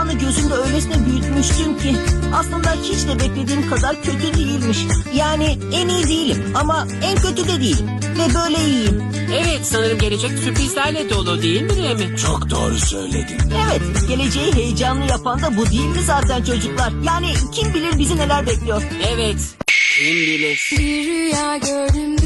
Heyecanı gözümde öylesine büyütmüştüm ki aslında hiç de beklediğim kadar kötü değilmiş. Yani en iyi değilim ama en kötü de değilim. Ve böyle iyiyim. Evet, sanırım gelecek sürprizlerle dolu değil mi Remi? Çok doğru söyledin. Evet, geleceği heyecanlı yapan da bu değil mi zaten çocuklar? Yani kim bilir bizi neler bekliyor. Evet, kim bilir. Bir rüya gördüm